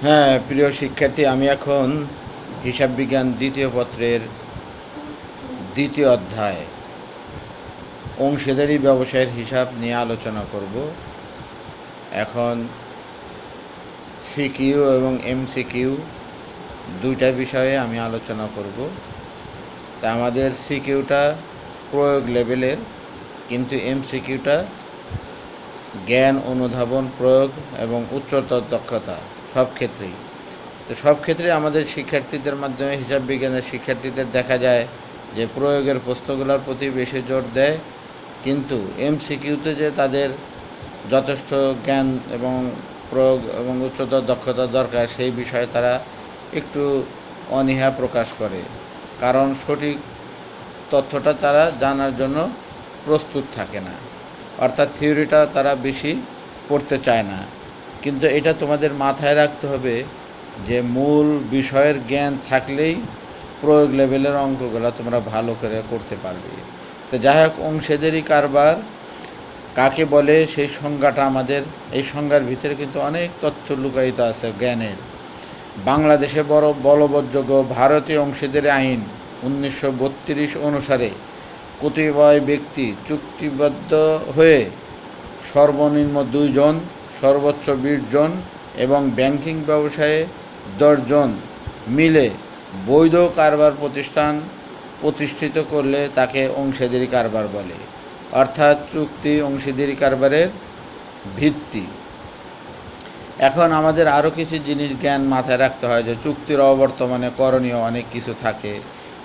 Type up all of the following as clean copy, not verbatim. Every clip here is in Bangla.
হ্যাঁ, প্রিয় শিক্ষার্থী, আমি এখন হিসাব বিজ্ঞান দ্বিতীয় পত্রের দ্বিতীয় অধ্যায় অংশীদারি ব্যবসায়ের হিসাব নিয়ে আলোচনা করব। এখন সিকিউ এবং এমসিকিউ দুইটা বিষয়ে আমি আলোচনা করব। তা আমাদের সিকিউটা প্রয়োগ লেভেলের, কিন্তু এমসিকিউটা জ্ঞান, অনুধাবন, প্রয়োগ এবং উচ্চতর দক্ষতা সব ক্ষেত্রেই। তো সব ক্ষেত্রে আমাদের শিক্ষার্থীদের মাধ্যমে, হিসাব বিজ্ঞানের শিক্ষার্থীদের দেখা যায় যে প্রয়োগের প্রশ্নগুলোর প্রতি বেশি জোর দেয়, কিন্তু এমসিকিউতে যে তাদের যথেষ্ট জ্ঞান এবং প্রয়োগ এবং উচ্চতর দক্ষতা দরকার সেই বিষয়ে তারা একটু অনীহা প্রকাশ করে, কারণ সঠিক তথ্যটা তারা জানার জন্য প্রস্তুত থাকে না, অর্থাৎ থিওরিটা তারা বেশি পড়তে চায় না। কিন্তু এটা তোমাদের মাথায় রাখতে হবে যে মূল বিষয়ের জ্ঞান থাকলেই প্রয়োগ লেভেলের অঙ্কগুলো তোমরা ভালো করে করতে পারবে। তো যাই হোক, অংশীদারি কারবার কাকে বলে সেই সংজ্ঞাটা, আমাদের এই সংজ্ঞার ভিতরে কিন্তু অনেক তথ্য লুকায়িত আছে জ্ঞানের। বাংলাদেশে বলবৎযোগ্য ভারতীয় অংশীদারি আইন 1932 অনুসারে কতিপয় ব্যক্তি চুক্তিবদ্ধ হয়ে সর্বনিম্ন 2 জন, সর্বোচ্চ 20 জন এবং ব্যাংকিং ব্যবসায়ে 10 জন মিলে বৈধ কারবার প্রতিষ্ঠান প্রতিষ্ঠিত করলে তাকে অংশীদারি কারবার বলে। অর্থাৎ চুক্তি অংশীদারি কারবারের ভিত্তি। এখন আমাদের আরও কিছু জিনিস জ্ঞান মাথায় রাখতে হয় যে চুক্তির অবর্তমানে করণীয় অনেক কিছু থাকে।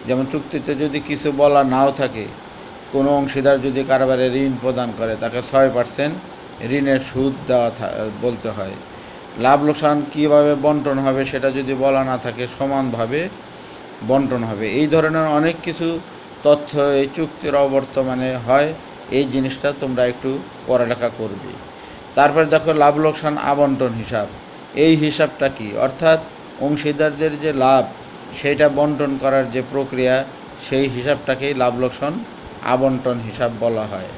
যেমন চুক্তিতে যদি কিছু বলা নাও থাকে, কোনো অংশীদার যদি কারবারে ঋণ প্রদান করে তাকে 6% ঋণের সুদ বলতে হয়। লাভ লোকসান কীভাবে বন্টন হবে সেটা যদি বলা না থাকে, সমানভাবে বন্টন হবে। এই ধরনের অনেক কিছু তথ্য এই চুক্তির অবর্তমানে হয়। এই জিনিসটা তোমরা একটু পড়ালেখা করবে। তারপর দেখো লাভ লোকসান আবন্টন হিসাব। এই হিসাবটা কি? অর্থাৎ অংশীদারদের যে লাভ সেটা বন্টন করার যে প্রক্রিয়া, সেই হিসাবটাকেই লাভ লোকসান আবন্টন হিসাব বলা হয়।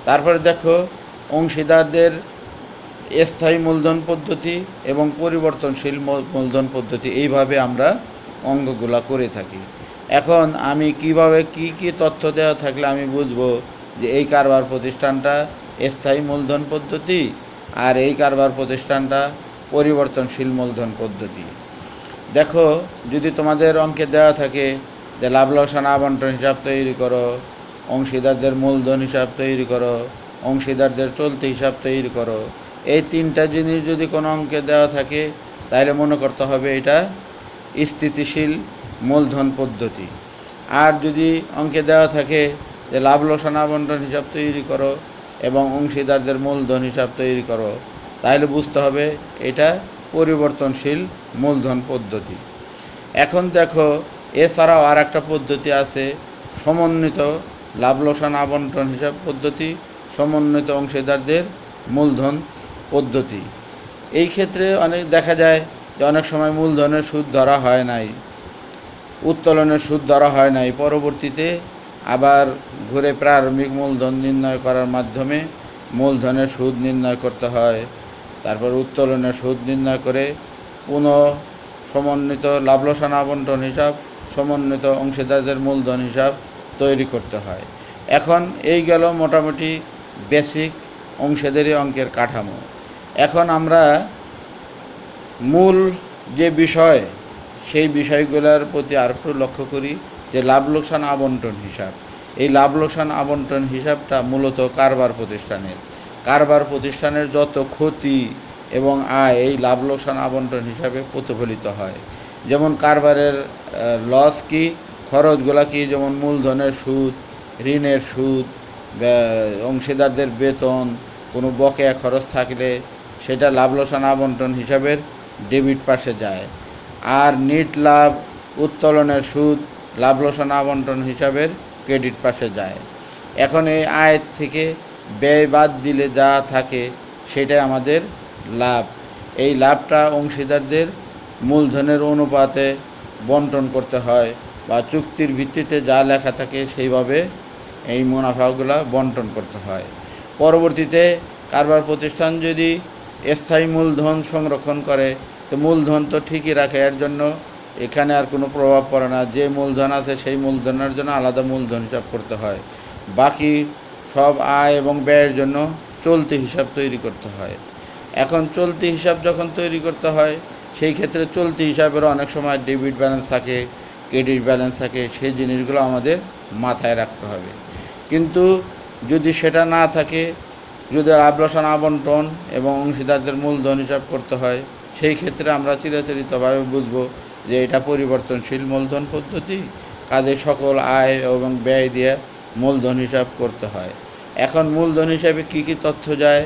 তারপরে দেখো অংশীদারদের স্থায়ী মূলধন পদ্ধতি এবং পরিবর্তনশীল মূলধন পদ্ধতি, এইভাবে আমরা অঙ্কগুলা করে থাকি। এখন আমি কিভাবে কি তথ্য দেওয়া থাকলে আমি বুঝবো যে এই কারবার প্রতিষ্ঠানটা স্থায়ী মূলধন পদ্ধতি আর এই কারবার প্রতিষ্ঠানটা পরিবর্তনশীল মূলধন পদ্ধতি? দেখো, যদি তোমাদের অঙ্কে দেওয়া থাকে যে লাভ লোকসান আবন্টন হিসাব তৈরি করো, অংশীদারদের মূলধন হিসাব তৈরি করো, অংশীদারদের চলতি হিসাব তৈরি করো, এই তিনটা জিনিস যদি কোনো অঙ্কে দেওয়া থাকে তাহলে মনে করতে হবে এটা স্থিতিশীল মূলধন পদ্ধতি। আর যদি অঙ্কে দেওয়া থাকে যে লাভ লোকসান আবন্টন হিসাব তৈরি করো এবং অংশীদারদের মূলধন হিসাব তৈরি করো, তাহলে বুঝতে হবে এটা পরিবর্তনশীল মূলধন পদ্ধতি। এখন দেখো, এছাড়াও আর একটা পদ্ধতি আছে, সমন্বিত লাভ লোকসান আবন্টন হিসাব পদ্ধতি, সমন্বিত অংশীদারদের মূলধন পদ্ধতি। এই ক্ষেত্রে অনেক দেখা যায় যে অনেক সময় মূলধনের সুদ ধরা হয় নাই, উত্তোলনের সুদ ধরা হয় নাই, পরবর্তীতে আবার ঘুরে প্রারম্ভিক মূলধন নির্ণয় করার মাধ্যমে মূলধনের সুদ নির্ণয় করতে হয়। তারপর উত্তোলনের সুদ নির্ণয় করে পুনঃ সমন্বিত লাভ লোকসান আবন্টন হিসাব, সমন্বিত অংশীদারদের মূলধন হিসাব তৈরি করতে হয়। এখন এই গেল মোটামুটি বেসিক অংশীদারি অঙ্কের কাঠামো। এখন আমরা মূল যে বিষয়, সেই বিষয়গুলোর প্রতি আরেকটু লক্ষ্য করি যে লাভ লোকসান আবন্টন হিসাব। এই লাভ লোকসান আবন্টন হিসাবটা মূলত কারবার প্রতিষ্ঠানের যত ক্ষতি এবং আয় এই লাভ লোকসান আবন্টন হিসাবে প্রতিফলিত হয়। যেমন কারবারের লস কি, খরচগুলা কি, যেমন মূলধনের সুদ, ঋণের সুদ, অংশীদারদের বেতন, কোনো বকেয়া খরচ থাকলে সেটা লাভ লোকসান আবন্টন হিসাবের ডেবিট পাশে যায়। আর নিট লাভ, উত্তোলনের সুদ লাভ লোকসান আবন্টন হিসাবের ক্রেডিট পাশে যায়। এখন এই আয় থেকে ব্যয় বাদ দিলে যা থাকে সেটাই আমাদের লাভ। এই লাভটা অংশীদারদের মূলধনের অনুপাতে বন্টন করতে হয়, বা চুক্তির ভিত্তিতে যা লেখা থাকে সেইভাবে এই মুনাফাগুলা বন্টন করতে হয়। পরবর্তীতে কারবার প্রতিষ্ঠান যদি স্থায়ী মূলধন সংরক্ষণ করে তো মূলধন তো ঠিকই রাখে, এর জন্য এখানে আর কোনো প্রভাব পড়ে না। যে মূলধন আছে সেই মূলধনের জন্য আলাদা মূলধন হিসাব করতে হয়, বাকি সব আয় এবং ব্যয়ের জন্য চলতি হিসাব তৈরি করতে হয়। এখন চলতি হিসাব যখন তৈরি করতে হয়, সেই ক্ষেত্রে চলতি হিসাবের অনেক সময় ডেবিট ব্যালেন্স থাকে, ক্রেডিট ব্যালেন্স থাকে, সেই জিনিসগুলো আমাদের মাথায় রাখতে হবে। কিন্তু যদি সেটা না থাকে, যদি লাভ লোকসান আবন্টন এবং অংশীদারদের মূলধন হিসাব করতে হয়, সেই ক্ষেত্রে আমরা চিরাচরিতভাবে বুঝব যে এটা পরিবর্তনশীল মূলধন পদ্ধতি, কাজে সকল আয় এবং ব্যয় দিয়ে মূলধন হিসাব করতে হয়। এখন মূলধন হিসাবে কী কী তথ্য যায়?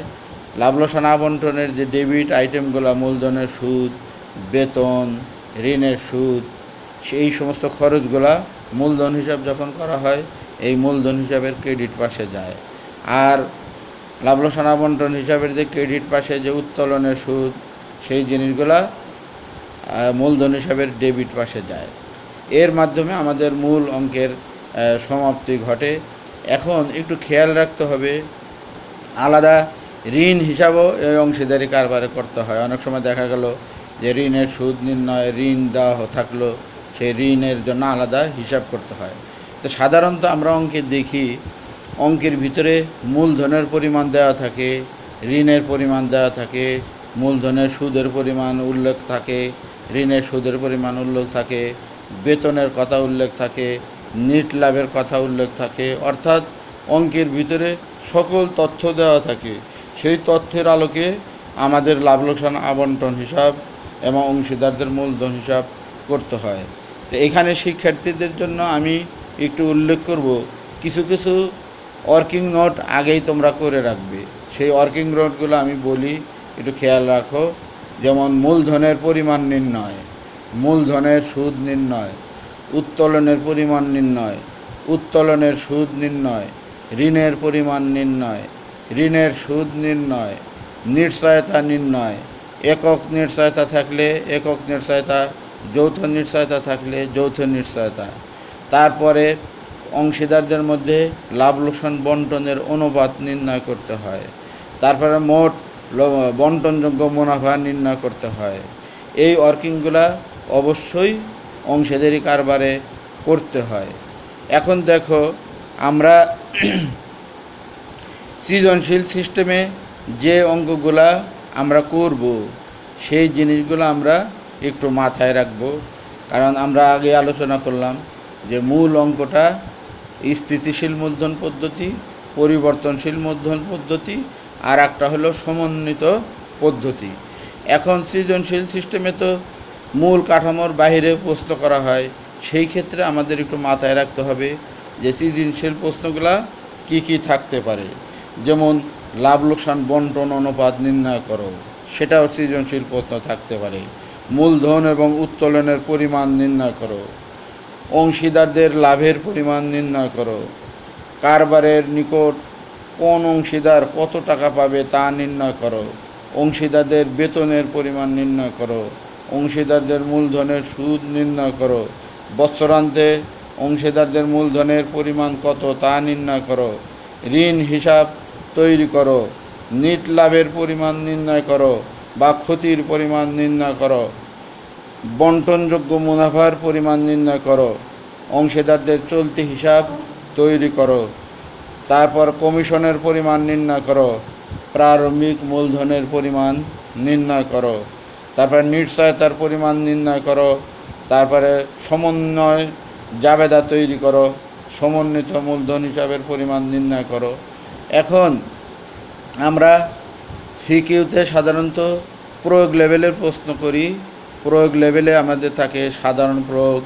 লাভ লোকসান আবন্টনের যে ডেবিট আইটেমগুলো, মূলধনের সুদ, বেতন, ঋণের সুদ, সেই সমস্ত খরচগুলা মূলধন হিসাব যখন করা হয়, এই মূলধন হিসাবের ক্রেডিট পাশে যায়। আর লাভ লোকসান আবন্টন হিসাবের যে ক্রেডিট পাশে যে উত্তোলনের সুদ, সেই জিনিসগুলা মূলধন হিসাবের ডেবিট পাশে যায়। এর মাধ্যমে আমাদের মূল অঙ্কের সমাপ্তি ঘটে। এখন একটু খেয়াল রাখতে হবে, আলাদা ঋণ হিসাবও এই অংশীদারি কারবারে করতে হয়। অনেক সময় দেখা গেল যে ঋণের সুদ নির্ণয়, ঋণ দেওয়া থাকলো, সেই ঋণের জন্য আলাদা হিসাব করতে হয়। তো সাধারণত আমরা অঙ্কে দেখি, অঙ্কের ভিতরে মূলধনের পরিমাণ দেওয়া থাকে, ঋণের পরিমাণ দেওয়া থাকে, মূলধনের সুদের পরিমাণ উল্লেখ থাকে, ঋণের সুদের পরিমাণ উল্লেখ থাকে, বেতনের কথা উল্লেখ থাকে, নেট লাভের কথা উল্লেখ থাকে। অর্থাৎ অঙ্কের ভিতরে সকল তথ্য দেওয়া থাকে। সেই তথ্যের আলোকে আমাদের লাভ লোকসান আবন্টন হিসাব এবং অংশীদারদের মূলধন হিসাব করতে হয়। তো এখানে শিক্ষার্থীদের জন্য আমি একটু উল্লেখ করব, কিছু কিছু ওয়ার্কিং নোট আগেই তোমরা করে রাখবে। সেই ওয়ার্কিং নোটগুলো আমি বলি, একটু খেয়াল রাখো। যেমন মূলধনের পরিমাণ নির্ণয়, মূলধনের সুদ নির্ণয়, উত্তোলনের পরিমাণ নির্ণয়, উত্তোলনের সুদ নির্ণয়, ঋণের পরিমাণ নির্ণয়, ঋণের সুদ নির্ণয়, নিশ্চয়তা নির্ণয়, একক নিশ্চয়তা থাকলে একক নিশ্চয়তা, যৌথ নিশ্চয়তা থাকলে যৌথ নিশ্চয়তা। তারপরে অংশীদারদের মধ্যে লাভ লোকসান বন্টনের অনুপাত নির্ণয় করতে হয়। তারপরে মোট বন্টনযোগ্য মুনাফা নির্ণয় করতে হয়। এই ওয়ার্কিংগুলা অবশ্যই অংশীদারি কারবারে করতে হয়। এখন দেখো, আমরা সৃজনশীল সিস্টেমে যে অঙ্কগুলা আমরা করব, সেই জিনিসগুলো আমরা একটু মাথায় রাখব। কারণ আমরা আগে আলোচনা করলাম যে মূল অঙ্কটা স্থিতিশীল মূলধন পদ্ধতি, পরিবর্তনশীল মূলধন পদ্ধতি, আর একটা হলো সমন্বিত পদ্ধতি। এখন সৃজনশীল সিস্টেমে তো মূল কাঠামোর বাইরে প্রশ্ন করা হয়, সেই ক্ষেত্রে আমাদের একটু মাথায় রাখতে হবে যে সৃজনশীল প্রশ্নগুলা কি কি থাকতে পারে। যেমন লাভ লোকসান বন্টন অনুপাত নির্ণয় করো, সেটাও সৃজনশীল প্রশ্ন থাকতে পারে। মূলধন এবং উত্তোলনের পরিমাণ নির্ণয় করো, অংশীদারদের লাভের পরিমাণ নির্ণয় করো, কারবারের নিকট কোন অংশীদার কত টাকা পাবে তা নির্ণয় করো, অংশীদারদের বেতনের পরিমাণ নির্ণয় করো, অংশীদারদের মূলধনের সুদ নির্ণয় করো, বৎসরান্তে অংশীদারদের মূলধনের পরিমাণ কত তা নির্ণয় করো, ঋণ হিসাব তৈরি করো, নেট লাভের পরিমাণ নির্ণয় করো বা ক্ষতির পরিমাণ নির্ণয় করো, বন্টনযোগ্য মুনাফার পরিমাণ নির্ণয় করো, অংশীদারদের চলতি হিসাব তৈরি করো, তারপর কমিশনের পরিমাণ নির্ণয় করো, প্রারম্ভিক মূলধনের পরিমাণ নির্ণয় করো, তারপরে নিশ্চয়তার পরিমাণ নির্ণয় করো, তারপরে সমন্বয় জাবেদা তৈরি করো, সমন্বিত মূলধন হিসাবের পরিমাণ নির্ণয় করো। এখন আমরা সিকিউতে সাধারণত প্রয়োগ লেভেলের প্রশ্ন করি। প্রয়োগ লেভেলে আমাদের থাকে সাধারণ প্রয়োগ,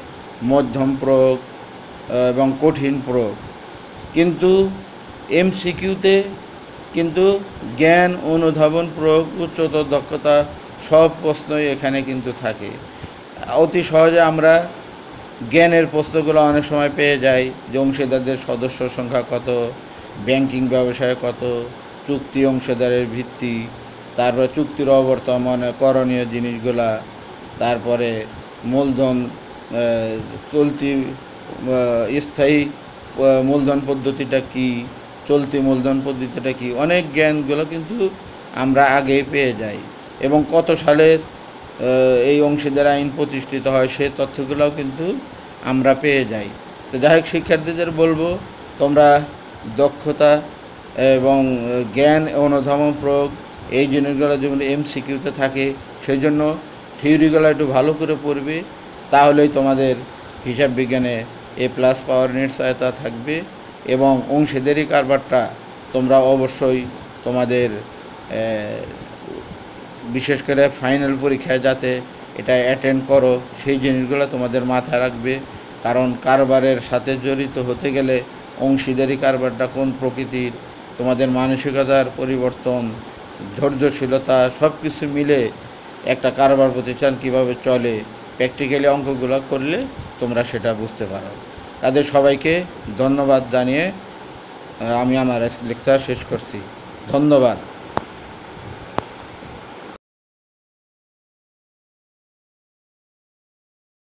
মধ্যম প্রয়োগ এবং কঠিন প্রয়োগ। কিন্তু এমসিকিউতে কিন্তু জ্ঞান, অনুধাবন, প্রয়োগ, উচ্চতর দক্ষতা সব প্রশ্নই এখানে কিন্তু থাকে। অতি সহজে আমরা জ্ঞানের প্রশ্নগুলো অনেক সময় পেয়ে যাই, যে অংশীদারদের সদস্য সংখ্যা কত, ব্যাংকিং ব্যবসায় কত, চুক্তি অংশীদারের ভিত্তি, তারপরে চুক্তির অবর্তমানে করণীয় জিনিসগুলা, তারপরে মূলধন চলতি স্থায়ী মূলধন পদ্ধতিটা কি, চলতি মূলধন পদ্ধতিটা কি, অনেক জ্ঞানগুলো কিন্তু আমরা আগেই পেয়ে যাই। এবং কত সালের এই অংশীদার আইন প্রতিষ্ঠিত হয়, সেই তথ্যগুলোও কিন্তু আমরা পেয়ে যাই। তো যাই হোক, শিক্ষার্থীদের বলবো, তোমরা দক্ষতা এবং জ্ঞান অনুধাবন প্রয়োগ এই জিনিসগুলো যেমন এমসিকিউতে থাকে, সেই জন্য থিওরিগুলো একটু ভালো করে পড়বে, তাহলেই তোমাদের হিসাব বিজ্ঞানে A+ পাওয়ার নিশ্চয়তা থাকবে। এবং অংশীদারি কারবারটা তোমরা অবশ্যই তোমাদের বিশেষ করে ফাইনাল পরীক্ষায় যাতে এটা অ্যাটেন্ড করো, সেই জিনিসগুলো তোমাদের মাথায় রাখবে। কারণ কারবারের সাথে জড়িত হতে গেলে অংশীদারি কারবারটা কোন প্রকৃতির, তোমাদের মানসিকতার পরিবর্তন, ধৈর্যশীলতা সব কিছু মিলে একটা কারবার প্রতিষ্ঠান কীভাবে চলে, প্র্যাকটিক্যালি অঙ্কগুলো করলে তোমরা সেটা বুঝতে পারো। তাদের সবাইকে ধন্যবাদ জানিয়ে আমি আমার লেকচার শেষ করছি। ধন্যবাদ।